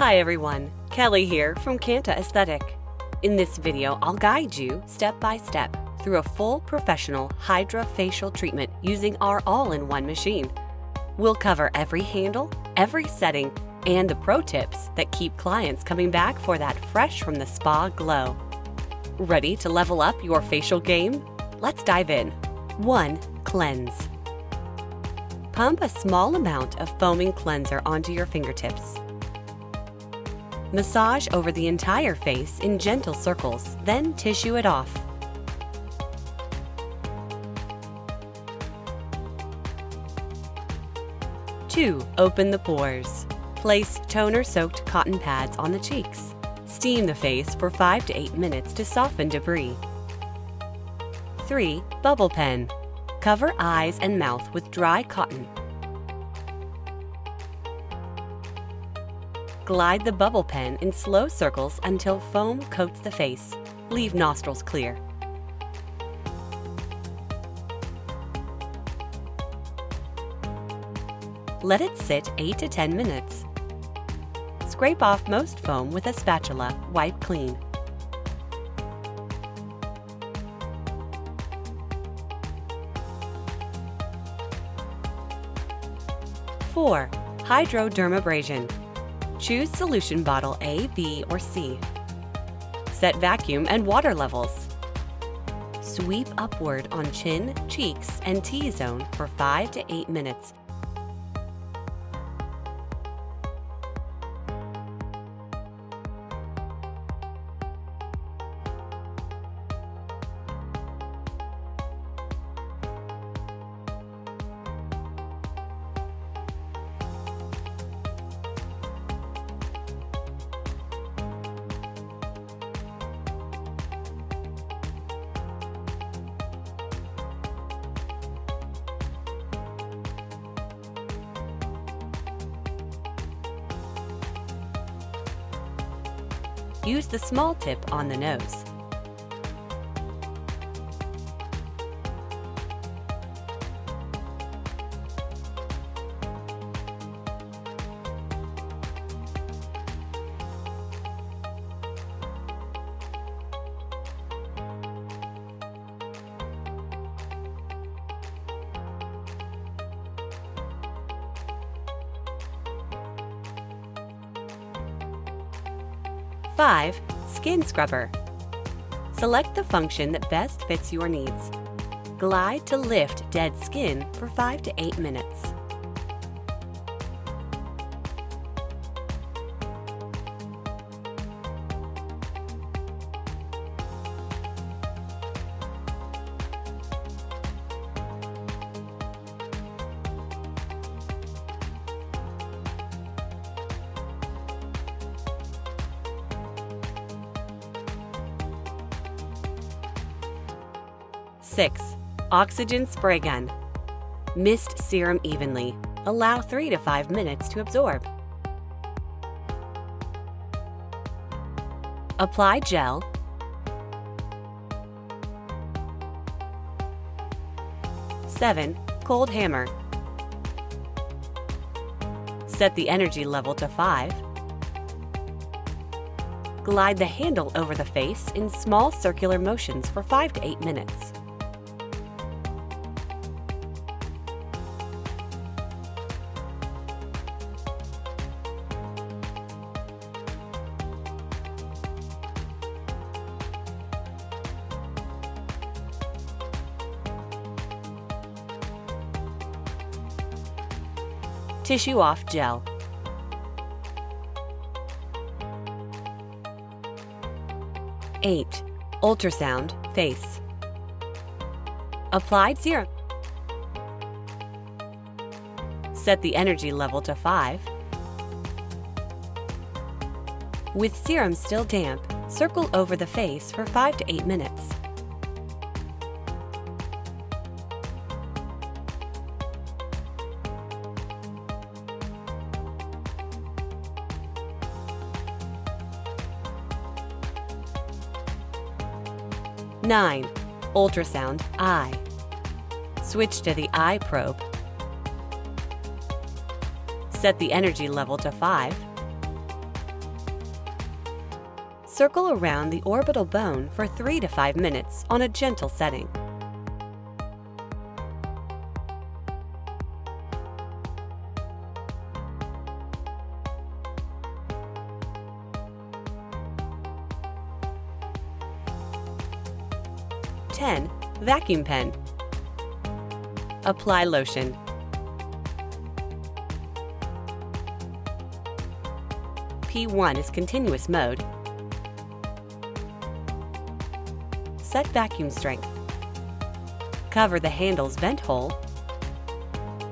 Hi everyone, Kelly here from Canta Esthetic. In this video, I'll guide you step by step through a full professional Hydrofacial treatment using our all-in-one machine. We'll cover every handle, every setting, and the pro tips that keep clients coming back for that fresh from the spa glow. Ready to level up your facial game? Let's dive in. 1. Cleanse. Pump a small amount of foaming cleanser onto your fingertips. Massage over the entire face in gentle circles, then tissue it off. Two, open the pores. Place toner-soaked cotton pads on the cheeks. Steam the face for 5 to 8 minutes to soften debris. 3. Bubble pen. Cover eyes and mouth with dry cotton. Glide the bubble pen in slow circles until foam coats the face. Leave nostrils clear. Let it sit 8 to 10 minutes. Scrape off most foam with a spatula, wipe clean. Four, Hydrodermabrasion. Choose solution bottle A, B, or C. Set vacuum and water levels. Sweep upward on chin, cheeks, and T-zone for 5 to 8 minutes. Use the small tip on the nose. Five, skin scrubber. Select the function that best fits your needs. Glide to lift dead skin for 5 to 8 minutes. Six, oxygen spray gun. Mist serum evenly. Allow 3 to 5 minutes to absorb. Apply gel. Seven, cold hammer. Set the energy level to 5. Glide the handle over the face in small circular motions for 5 to 8 minutes. Tissue off gel. Eight, ultrasound face. Applied serum. Set the energy level to 5. With serum still damp, circle over the face for 5 to 8 minutes. Nine, ultrasound eye. Switch to the eye probe. Set the energy level to 5. Circle around the orbital bone for 3 to 5 minutes on a gentle setting. Vacuum pen. Apply lotion. P1 is continuous mode. Set vacuum strength. Cover the handle's vent hole.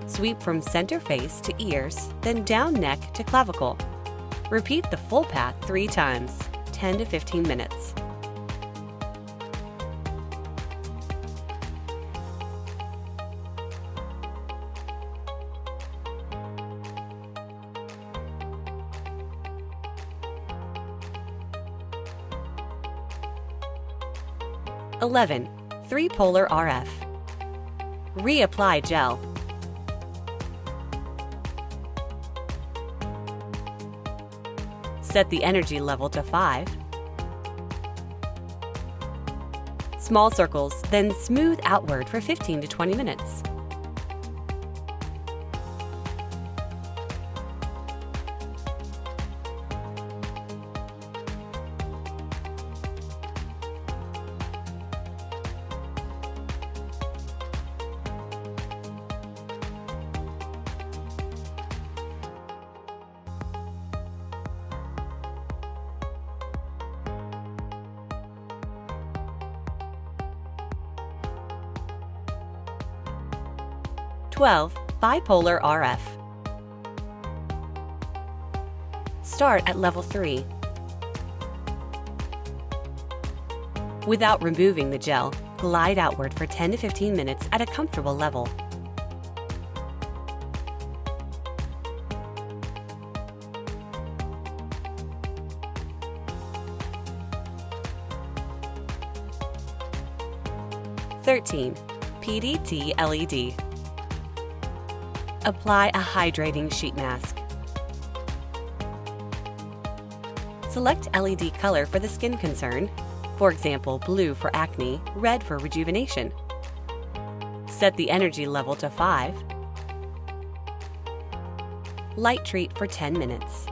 Sweep from center face to ears, then down neck to clavicle. Repeat the full path 3 times, 10 to 15 minutes. (11) 3-polar RF. Reapply gel. Set the energy level to 5. Small circles, then smooth outward for 15 to 20 minutes. (12) Bipolar RF. Start at level 3. Without removing the gel, glide outward for 10 to 15 minutes at a comfortable level. (13) PDT LED. Apply a hydrating sheet mask. Select LED color for the skin concern, for example, blue for acne, red for rejuvenation. Set the energy level to 5. Light treat for 10 minutes.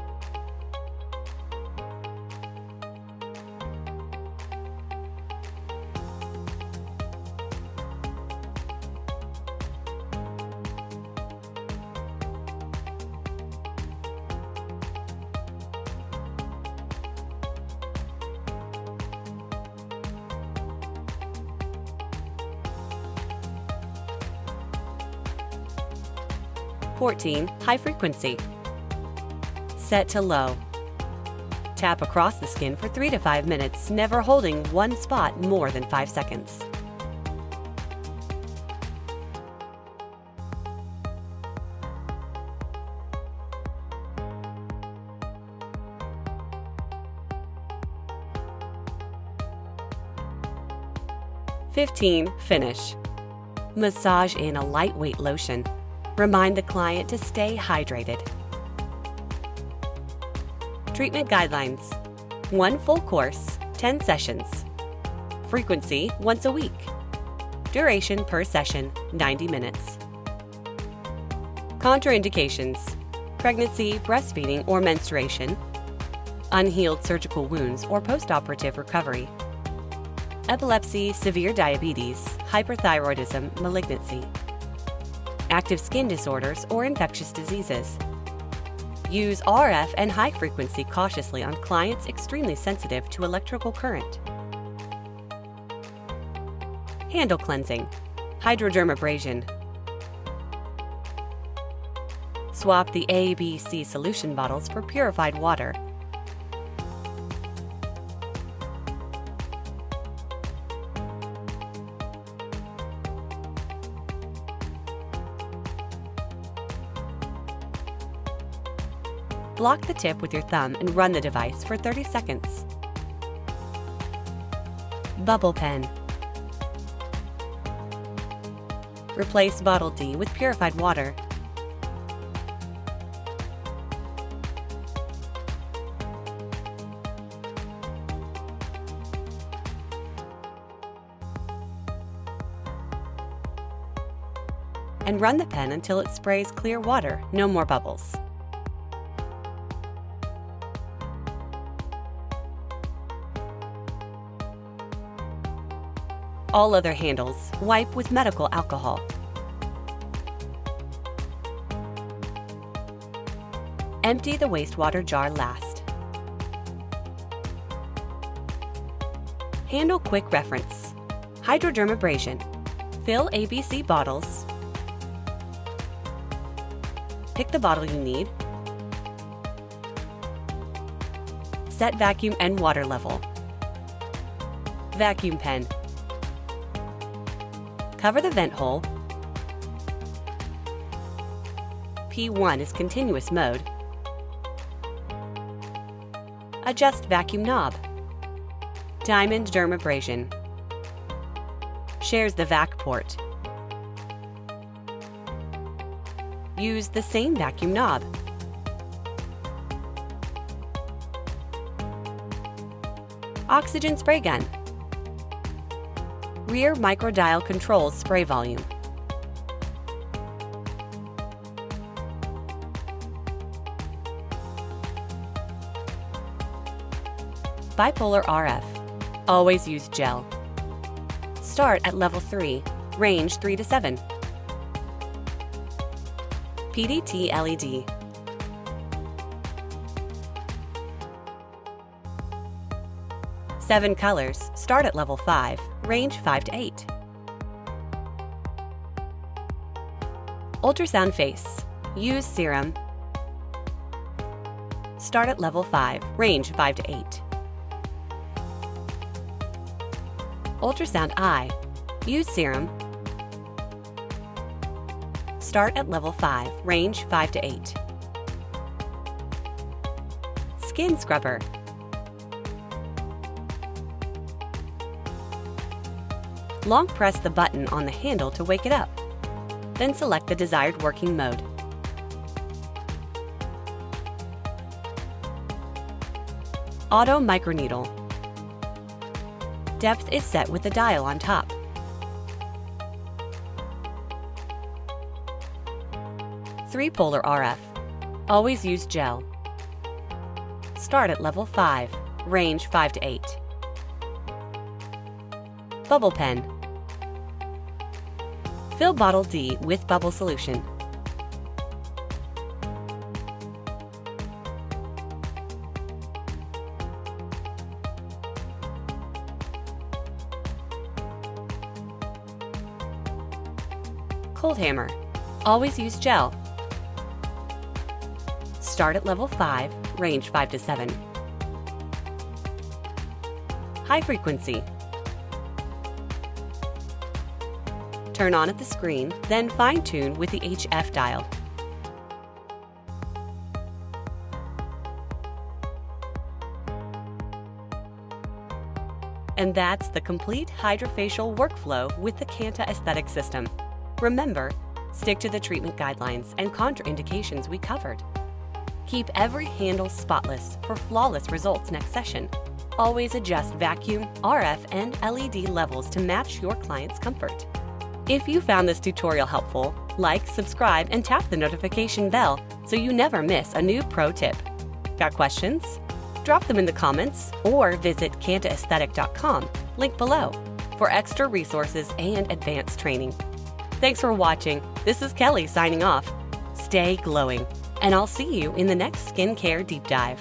(14) High frequency. Set to low. Tap across the skin for 3 to 5 minutes, never holding one spot more than 5 seconds. (15) Finish. Massage in a lightweight lotion. Remind the client to stay hydrated. Treatment guidelines: 1 full course, 10 sessions. Frequency once a week. Duration per session 90 minutes. Contraindications: pregnancy, breastfeeding, or menstruation, unhealed surgical wounds or postoperative recovery, epilepsy, severe diabetes, hyperthyroidism, malignancy, active skin disorders, or infectious diseases. Use RF and high frequency cautiously on clients extremely sensitive to electrical current. Handle cleansing. Hydrodermabrasion. Swap the A, B, C solution bottles for purified water. Block the tip with your thumb and run the device for 30 seconds. Bubble pen. Replace bottle D with purified water. and run the pen until it sprays clear water, no more bubbles. All other handles, wipe with medical alcohol. Empty the wastewater jar last. Handle quick reference. Hydrodermabrasion. Fill ABC bottles. Pick the bottle you need. Set vacuum and water level. Vacuum pen. Cover the vent hole. P1 is continuous mode. Adjust vacuum knob. Diamond dermabrasion. Shares the vac port. Use the same vacuum knob. Oxygen spray gun. Rear microdial controls spray volume. Bipolar RF. Always use gel. Start at level 3, range 3 to 7. PDT LED. Seven colors, start at level 5, range 5 to 8. Ultrasound face. Use serum. Start at level 5, range 5 to 8. Ultrasound eye. Use serum. Start at level 5, range 5 to 8. Skin scrubber. Long press the button on the handle to wake it up. Then select the desired working mode. Auto microneedle. Depth is set with the dial on top. Three-polar RF. Always use gel. Start at level 5, range 5 to 8. Bubble pen. Fill bottle D with bubble solution. Cold hammer. Always use gel. Start at level 5, range 5 to 7. High frequency. Turn on at the screen, then fine-tune with the HF dial. And that's the complete Hydrofacial workflow with the Canta Aesthetic system. Remember, stick to the treatment guidelines and contraindications we covered. Keep every handle spotless for flawless results next session. Always adjust vacuum, RF, and LED levels to match your client's comfort. If you found this tutorial helpful, like, subscribe, and tap the notification bell so you never miss a new pro tip. Got questions? Drop them in the comments or visit cantaesthetic.com, link below, for extra resources and advanced training. Thanks for watching. This is Kelly signing off. Stay glowing, and I'll see you in the next skincare deep dive.